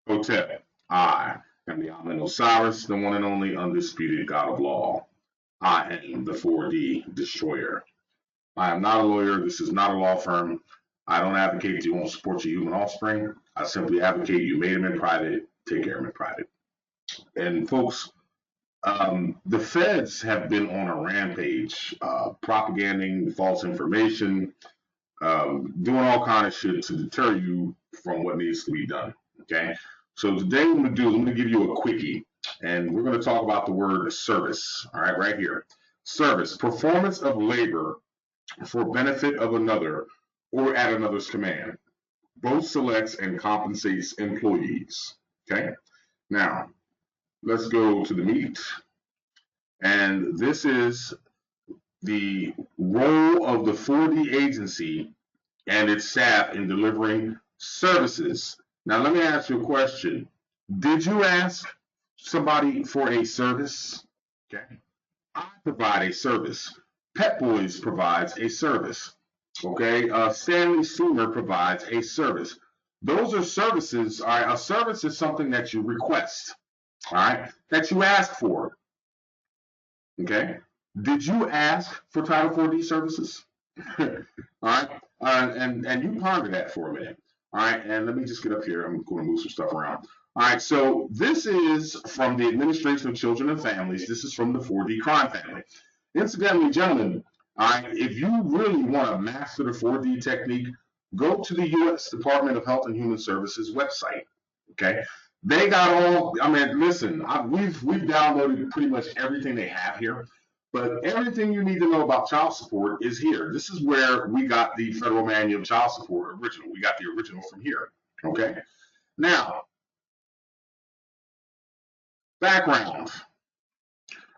Hotep, I am the Amen Osiris, the one and only undisputed God of law. I am the 4D destroyer. I am not a lawyer. This is not a law firm. I don't advocate you won't support your human offspring. I simply advocate you made them in private, take care of them in private. And folks, the feds have been on a rampage, propagating false information, doing all kind of shit to deter you from what needs to be done. Okay, so today what I'm gonna do is I'm gonna give you a quickie, and we're gonna talk about the word service. All right, right here, service, performance of labor for benefit of another or at another's command. Both selects and compensates employees. Okay, now let's go to the meat, and this is the role of the 4D agency and its staff in delivering services. Now, let me ask you a question. Did you ask somebody for a service? Okay. I provide a service. Pet Boys provides a service. Okay. Stanley Steamer provides a service. Those are services. All right. A service is something that you request. All right. That you ask for. Okay. Did you ask for Title 4D services? All right. And you ponder that for a minute. All right. And let me just get up here. I'm going to move some stuff around. All right. So this is from the Administration of Children and Families. This is from the 4D crime family. Incidentally, gentlemen, all right, if you really want to master the 4D technique, go to the U.S. Department of Health and Human Services website. Okay. They got all, I mean, listen, we've downloaded pretty much everything they have here. But everything you need to know about child support is here. This is where we got the Federal Manual of Child Support original. We got the original from here. Okay. Now, background.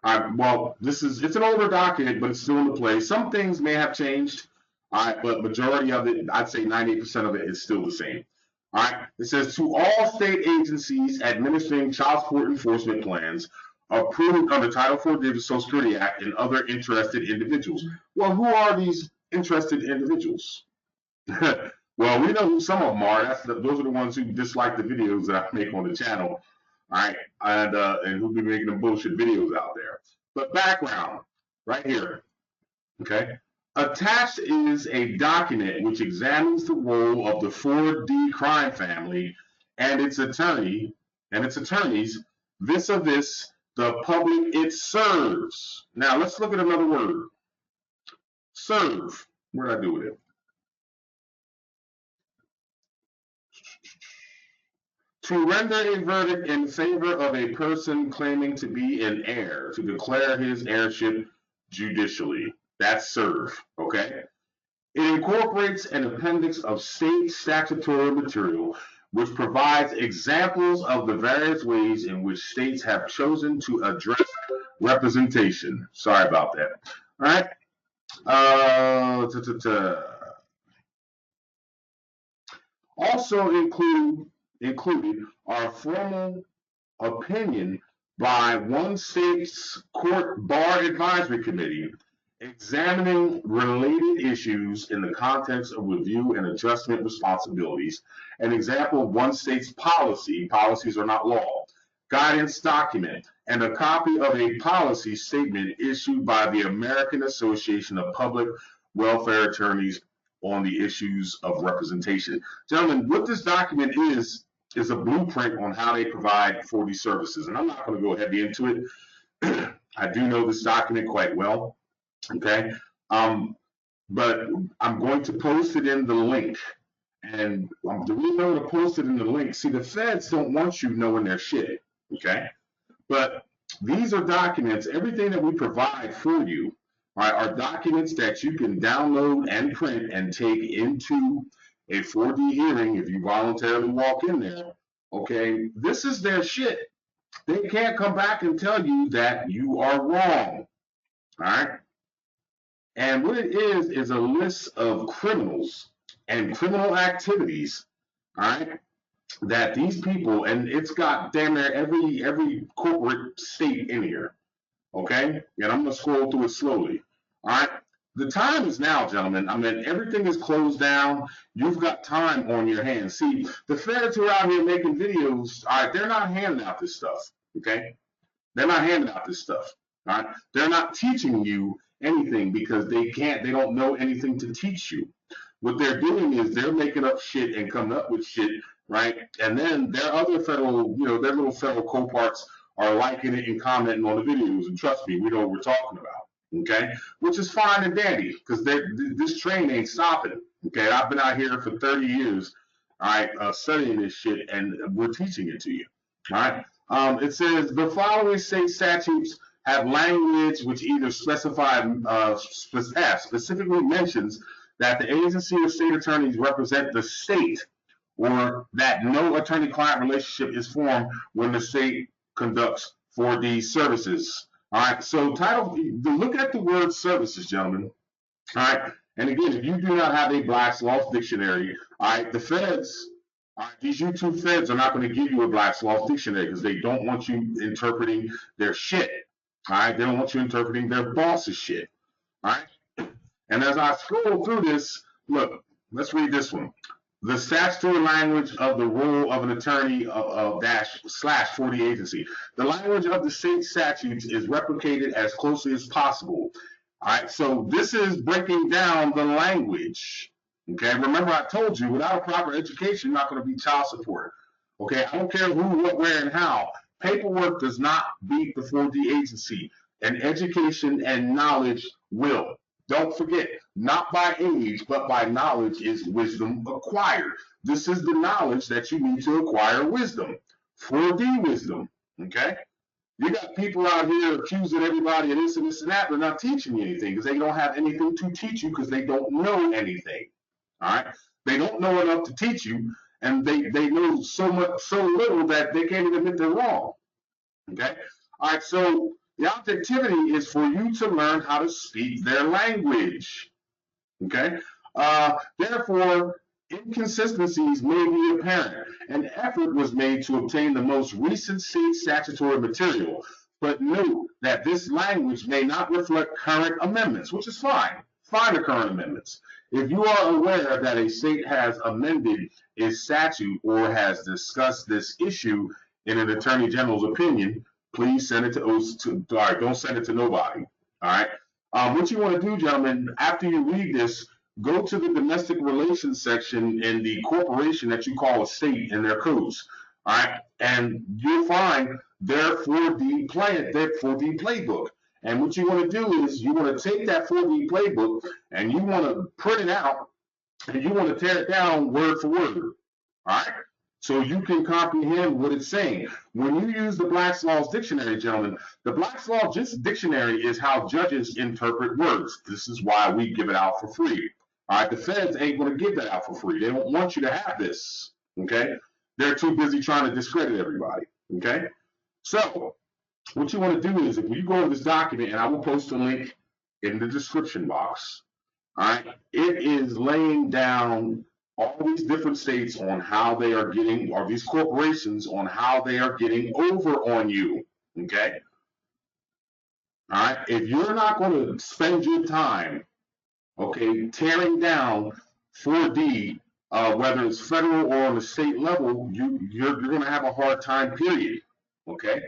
Well, it's an older document, but it's still in the place. Some things may have changed. All right, but majority of it, I'd say 98% of it is still the same. All right. It says to all state agencies administering child support enforcement plans approved under Title 4 of the Social Security Act and other interested individuals. Well, who are these interested individuals? Well, we know who some of them are. Those are the ones who dislike the videos that I make on the channel. All right, and who be making them bullshit videos out there. But background, right here. Okay. Attached is a document which examines the role of the 4D crime family and its attorneys vis-a-vis the public it serves. Now let's look at another word. Serve. What did I do with it? To render a verdict in favor of a person claiming to be an heir, to declare his heirship judicially. That's serve. Okay. It incorporates an appendix of state statutory material which provides examples of the various ways in which states have chosen to address representation. Sorry about that. All right. Also included are formal opinion by one state's court bar advisory committee examining related issues in the context of review and adjustment responsibilities, an example of one state's policies are not law, guidance document, and a copy of a policy statement issued by the American Association of Public Welfare Attorneys on the issues of representation. Gentlemen, what this document is a blueprint on how they provide 4D services. And I'm not going to go heavy into it. I do know this document quite well. Okay. But I'm going to post it in the link. And the reason I'm going to post it in the link, see, the feds don't want you knowing their shit. Okay. But these are documents, everything that we provide for you are documents that you can download and print and take into a 4D hearing if you voluntarily walk in there. Okay. This is their shit. They can't come back and tell you that you are wrong. All right. And what it is a list of criminals and criminal activities, all right, that these people, and it's got damn near every corporate state in here, okay? And I'm gonna scroll through it slowly, all right? The time is now, gentlemen. I mean, everything is closed down. You've got time on your hands. See, the feds who are out here making videos, all right, they're not handing out this stuff, okay? They're not handing out this stuff, all right? They're not teaching you anything because they don't know anything to teach you. What they're doing is they're making up shit and coming up with shit, right? And then their other federal, their little federal co-parts are liking it and commenting on the videos. And trust me, we know what we're talking about, okay? Which is fine and dandy because this train ain't stopping, okay? I've been out here for 30 years, all right, studying this shit, and we're teaching it to you, all right? It says the following state statutes have language which either specifically mentions that the agency of state attorneys represent the state, or that no attorney-client relationship is formed when the state conducts 4D services. All right, so look at the word services, gentlemen. All right, and again, if you do not have a Black's Law Dictionary, all right, the feds, all right, these YouTube feds are not going to give you a Black's Law Dictionary because they don't want you interpreting their shit. All right, they don't want you interpreting their boss's shit. All right, and as I scroll through this, look, let's read this one. The statutory language of the role of an attorney /4D agency. The language of the state statutes is replicated as closely as possible. All right, so this is breaking down the language. Okay, remember I told you without a proper education, you're not going to be child support. Okay, I don't care who, what, where, and how. Paperwork does not beat the 4D agency, and education and knowledge will. Don't forget, not by age, but by knowledge is wisdom acquired. This is the knowledge that you need to acquire wisdom. 4D wisdom, okay? You got people out here accusing everybody of this and this and that, but not teaching you anything because they don't have anything to teach you because they don't know anything, all right? They don't know enough to teach you, and they know so little that they can't even admit they're wrong, okay? All right, so the objectivity is for you to learn how to speak their language, okay? Therefore, inconsistencies may be apparent. An effort was made to obtain the most recent state statutory material, but note that this language may not reflect current amendments, which is fine. Find the current amendments. If you are aware that a state has amended its statute or has discussed this issue in an attorney general's opinion, please send it to all right, don't send it to nobody. All right. What you want to do, gentlemen, after you read this, go to the domestic relations section in the corporation that you call a state in their codes. All right. And you'll find their 4D playbook. And what you want to do is you want to take that 4D playbook and you want to print it out and you want to tear it down word for word. All right. So you can comprehend what it's saying. When you use the Black's Law Dictionary, gentlemen, the Black's Law Dictionary is how judges interpret words. This is why we give it out for free. All right, the feds ain't going to give that out for free. They don't want you to have this, okay? They're too busy trying to discredit everybody, okay? So what you want to do is if you go to this document, and I will post a link in the description box, all right, it is laying down all these different states on how they are getting, or these corporations on how they are getting over on you, okay? All right, if you're not going to spend your time, okay, tearing down 4D, whether it's federal or on the state level, you're going to have a hard time, period, okay?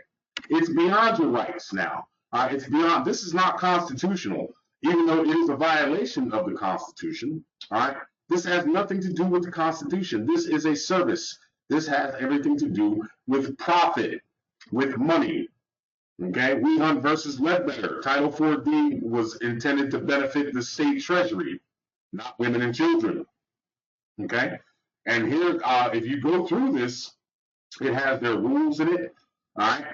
It's beyond your rights now. It's beyond, this is not constitutional, even though it is a violation of the Constitution, all right? This has nothing to do with the Constitution. This is a service. This has everything to do with profit, with money. Okay, Wehunt versus Ledbetter. Title 4D was intended to benefit the state treasury, not women and children. Okay, and here, if you go through this, it has their rules in it. All right,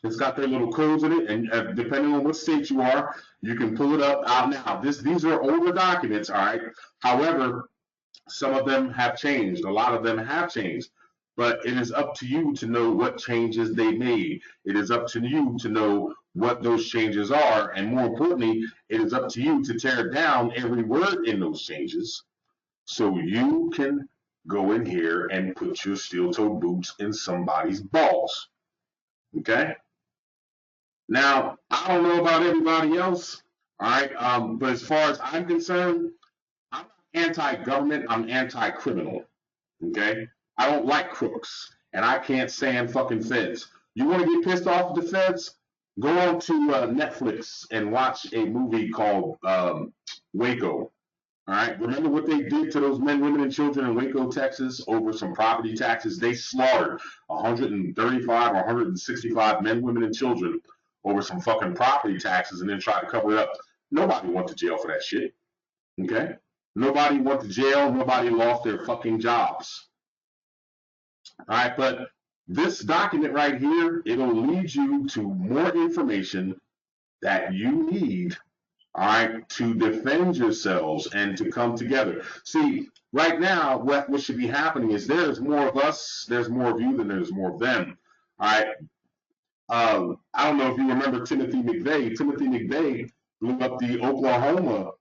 it's got their little codes in it, and depending on what state you are, you can pull it up out now. These are older documents, all right? However, some of them have changed. A lot of them have changed. But it is up to you to know what changes they made. It is up to you to know what those changes are. And more importantly, it is up to you to tear down every word in those changes so you can go in here and put your steel-toed boots in somebody's balls. Okay? Now, I don't know about everybody else, All right. But as far as I'm concerned, I'm not anti-government. I'm anti-criminal. Okay. I don't like crooks, and I can't stand fucking feds. You want to get pissed off at the feds? Go on to Netflix and watch a movie called Waco. All right. Remember what they did to those men, women, and children in Waco, Texas, over some property taxes? They slaughtered 135 or 165 men, women, and children over some fucking property taxes, and then tried to cover it up. Nobody went to jail for that shit. Okay. Nobody went to jail. Nobody lost their fucking jobs. All right. But this document right here, it'll lead you to more information that you need, all right, to defend yourselves and to come together. See, right now, what should be happening is there's more of us, there's more of you than there's more of them. All right. I don't know if you remember Timothy McVeigh. Timothy McVeigh blew up the Oklahoma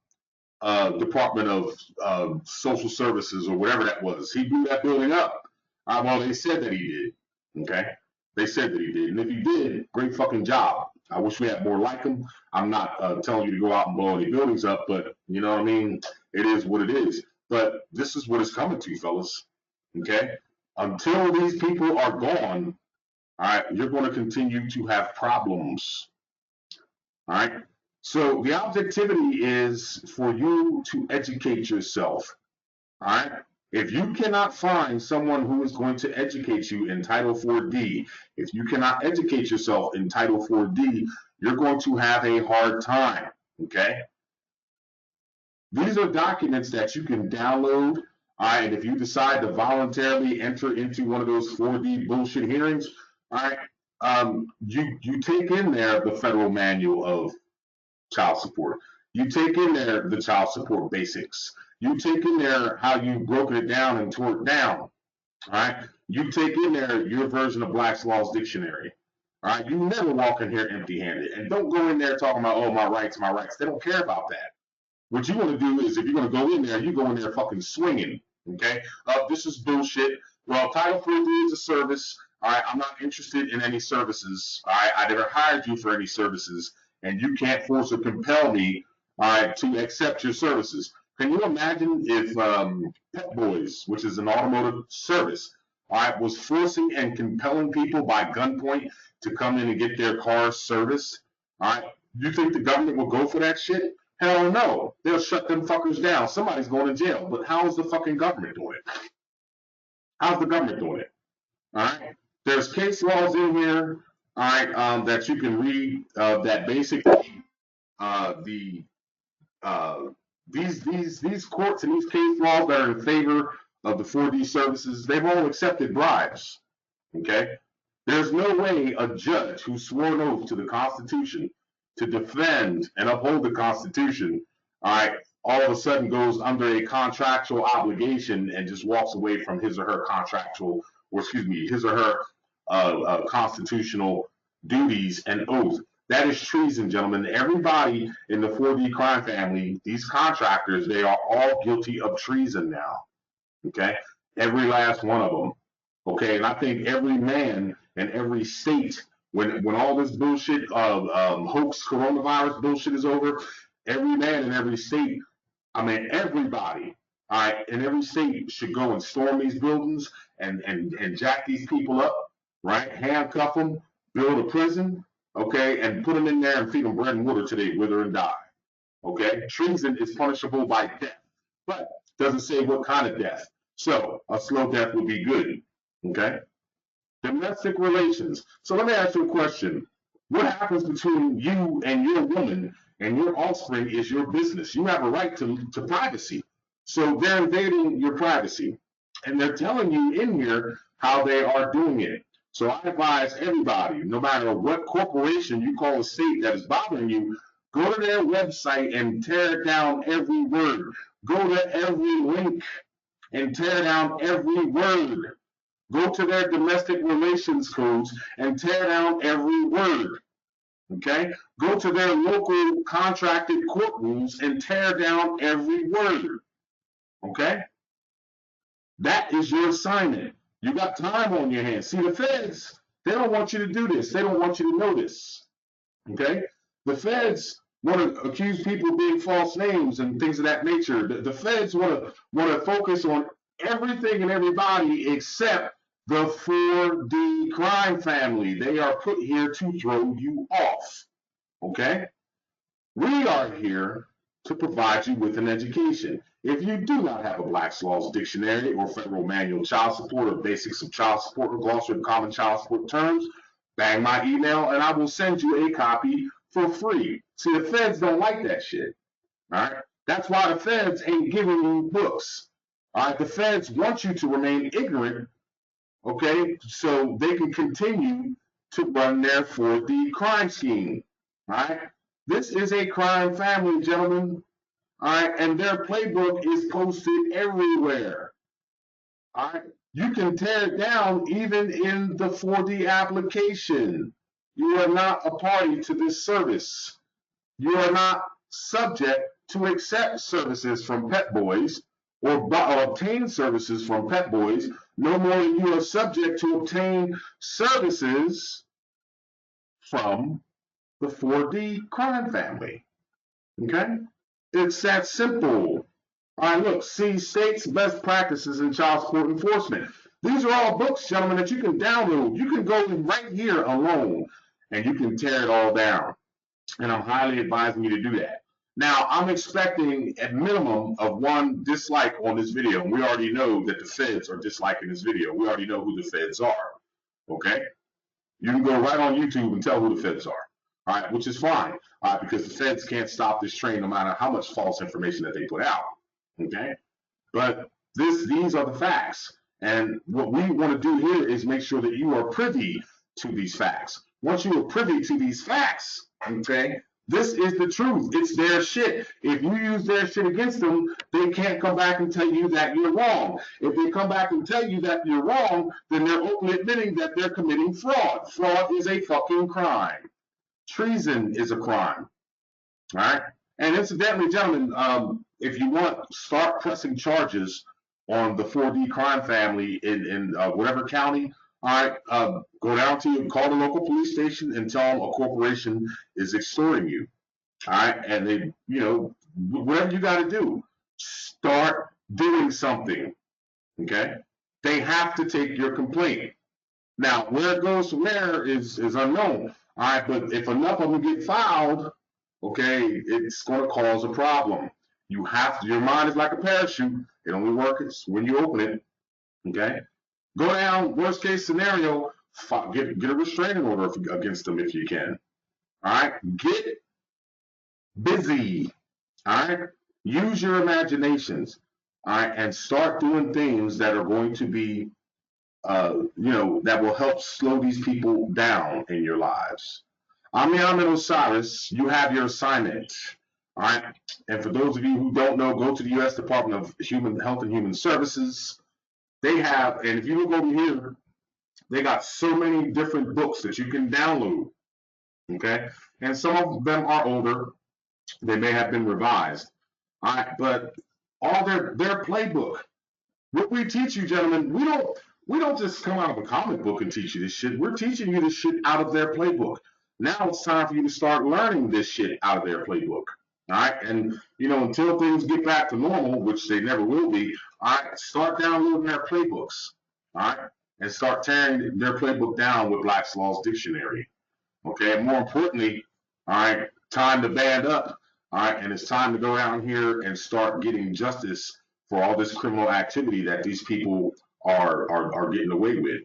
Department of Social Services or whatever that was. He blew that building up. Well, they said that he did. Okay. They said that he did. And if he did, great fucking job. I wish we had more like him. I'm not telling you to go out and blow any buildings up, but you know what I mean? It is what it is. But this is what it's coming to, fellas. Okay? Until these people are gone, all right, you're going to continue to have problems. All right? So the objectivity is for you to educate yourself. All right? If you cannot find someone who is going to educate you in Title 4D, if you cannot educate yourself in Title 4D, you're going to have a hard time, okay? These are documents that you can download, all right, and if you decide to voluntarily enter into one of those 4D bullshit hearings, all right, you take in there the federal manual of child support. You take in there the child support basics. You take in there how you've broken it down and tore it down. All right. You take in there your version of Black's Law's Dictionary. All right. You never walk in here empty handed. And don't go in there talking about, oh, my rights, my rights. They don't care about that. What you want to do is if you're going to go in there, you go in there fucking swinging. Okay. This is bullshit. Well, Title 43 is a service. All right. I'm not interested in any services. All right. I never hired you for any services. And you can't force or compel me, all right, to accept your services. Can you imagine if Pep Boys, which is an automotive service, all right, was forcing and compelling people by gunpoint to come in and get their cars serviced? All right, you think the government will go for that shit? Hell no. They'll shut them fuckers down. Somebody's going to jail. But how is the fucking government doing it? How's the government doing it? All right. There's case laws in here, all right, that you can read that basically the these courts and these case laws that are in favor of the 4D services, they've all accepted bribes. Okay, there's no way a judge who swore an oath to the Constitution to defend and uphold the Constitution, all right, all of a sudden goes under a contractual obligation and just walks away from his or her contractual, or excuse me, his or her constitutional duties and oath. That is treason, gentlemen. Everybody in the 4D crime family, these contractors, they are all guilty of treason now. Okay? Every last one of them. Okay? And I think every man in every state, when all this bullshit of hoax coronavirus bullshit is over, every man in every state, I mean, everybody, all right, in every state should go and storm these buildings and jack these people up, right? Handcuff them, build a prison, okay, and put them in there and feed them bread and water till they wither and die. Okay, treason is punishable by death, but doesn't say what kind of death. So a slow death would be good. Okay, domestic relations. So let me ask you a question: what happens between you and your woman and your offspring is your business. You have a right to privacy. So they're invading your privacy, and they're telling you in here how they are doing it. So I advise everybody, no matter what corporation you call a state that is bothering you, go to their website and tear down every word. Go to every link and tear down every word. Go to their domestic relations codes and tear down every word. Okay? Go to their local contracted courtrooms and tear down every word. Okay? That is your assignment. You got time on your hands. See, the feds, they don't want you to do this. They don't want you to know this. Okay? The feds want to accuse people of being false names and things of that nature. The feds want to focus on everything and everybody except the 4D crime family. They are put here to throw you off. Okay? We are here to provide you with an education. If you do not have a Black's Laws Dictionary or Federal Manual Child Support or Basics of Child Support or Glossary of Common Child Support Terms, bang my email and I will send you a copy for free. See, the feds don't like that shit. All right? That's why the feds ain't giving you books. All right? The feds want you to remain ignorant, okay, so they can continue to run their 4D crime scheme. All right? This is a crime family, gentlemen. All right, and their playbook is posted everywhere. All right, you can tear it down even in the 4D application. You are not a party to this service. You are not subject to accept services from Pep Boys or obtain services from Pep Boys no more than you are subject to obtain services from the 4D crime family. Okay? It's that simple. All right, look, see states' best practices in child support enforcement. These are all books, gentlemen, that you can download. You can go right here alone and you can tear it all down. And I'm highly advising you to do that. Now, I'm expecting a minimum of 1 dislike on this video. And we already know that the feds are disliking this video. We already know who the feds are. Okay? You can go right on YouTube and tell who the feds are. All right, which is fine, because the feds can't stop this train no matter how much false information that they put out. Okay, but these are the facts, and what we want to do here is make sure that you are privy to these facts. Once you are privy to these facts, okay, this is the truth. It's their shit. If you use their shit against them, they can't come back and tell you that you're wrong. If they come back and tell you that you're wrong, then they're openly admitting that they're committing fraud. Fraud is a fucking crime. Treason is a crime. All right. And incidentally, gentlemen, if you want, start pressing charges on the 4D crime family in whatever county. All right. Go down to call the local police station and tell them a corporation is extorting you. All right. And they, you know, whatever you got to do, start doing something. Okay. They have to take your complaint. Now, where it goes from there is unknown. All right, but if enough of them get filed, okay, it's going to cause a problem. You have to, your mind is like a parachute. It only works when you open it. Okay, go down. Worst case scenario, get a restraining order against them if you can. All right, get busy. All right, use your imaginations. All right, and start doing things that are going to be that will help slow these people down in your lives. I'm Yamin Osiris. You have your assignment. All right. And for those of you who don't know, go to the U.S. Department of Health and Human Services. They have, and if you look over here, they got so many different books that you can download. Okay. And some of them are older. They may have been revised. All right. But all their playbook. What we teach you, gentlemen, we don't just come out of a comic book and teach you this shit. We're teaching you this shit out of their playbook. Now it's time for you to start learning this shit out of their playbook. All right. And, until things get back to normal, which they never will be, all right, start downloading their playbooks. All right. And start tearing their playbook down with Black's Laws Dictionary. Okay. And more importantly, all right, time to band up. All right. And it's time to go down here and start getting justice for all this criminal activity that these people are getting away with.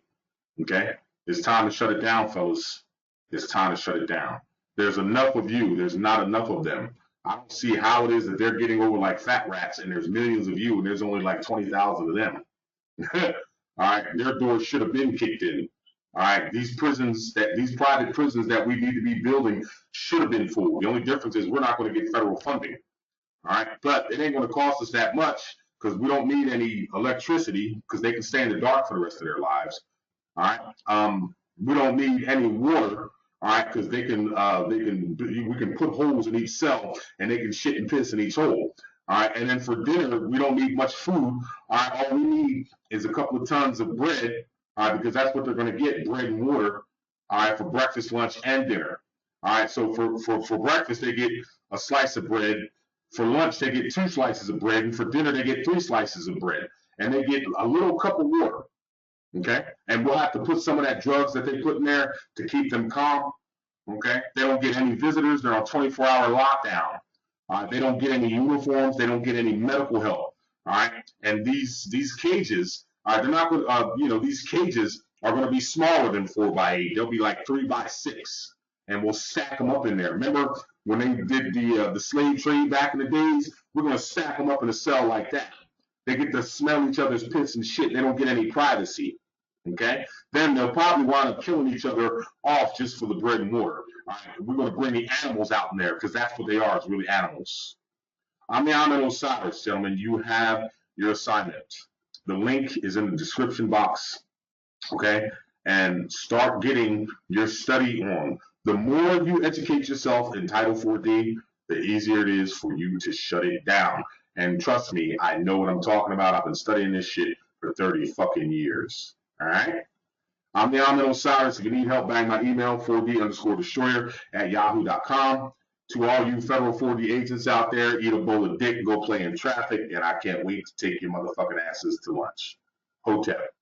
Okay? It's time to shut it down, fellas. It's time to shut it down. There's enough of you. There's not enough of them. I don't see how it is that they're getting over like fat rats and there's millions of you and there's only like 20,000 of them. All right? Their doors should have been kicked in. All right? These private prisons that we need to be building should have been full. The only difference is we're not going to get federal funding. All right? But it ain't going to cost us that much, because we don't need any electricity, because they can stay in the dark for the rest of their lives. All right. We don't need any water. All right, because we can put holes in each cell and they can shit and piss in each hole. All right. And then for dinner, we don't need much food. All right. All we need is a couple of tons of bread. All right, because that's what they're going to get, bread and water. All right, for breakfast, lunch, and dinner. All right. So for breakfast, they get a slice of bread. For lunch, they get 2 slices of bread, and for dinner, they get 3 slices of bread, and they get a little cup of water. Okay, and we'll have to put some of that drugs that they put in there to keep them calm. Okay, they don't get any visitors. They're on 24-hour lockdown. They don't get any uniforms. They don't get any medical help. All right, and these cages, they're not going. These cages are going to be smaller than 4x8. They'll be like 3x6, and we'll stack them up in there. Remember when they did the slave trade back in the days? We're going to stack them up in a cell like that. They get to smell each other's pits and shit. They don't get any privacy. Okay? Then they'll probably wind up killing each other off just for the bread and water. All right? We're going to bring the animals out in there because that's what they are. It's really animals. I'm the Ahmed Osiris, gentlemen. You have your assignment. The link is in the description box. Okay? And start getting your study on. The more you educate yourself in Title 4D, the easier it is for you to shut it down. And trust me, I know what I'm talking about. I've been studying this shit for 30 fucking years. All right? I'm the Ahmed Osiris. If you need help, bang my email, 4D_destroyer@yahoo.com. To all you federal 4D agents out there, eat a bowl of dick, go play in traffic, and I can't wait to take your motherfucking asses to lunch. Hotep.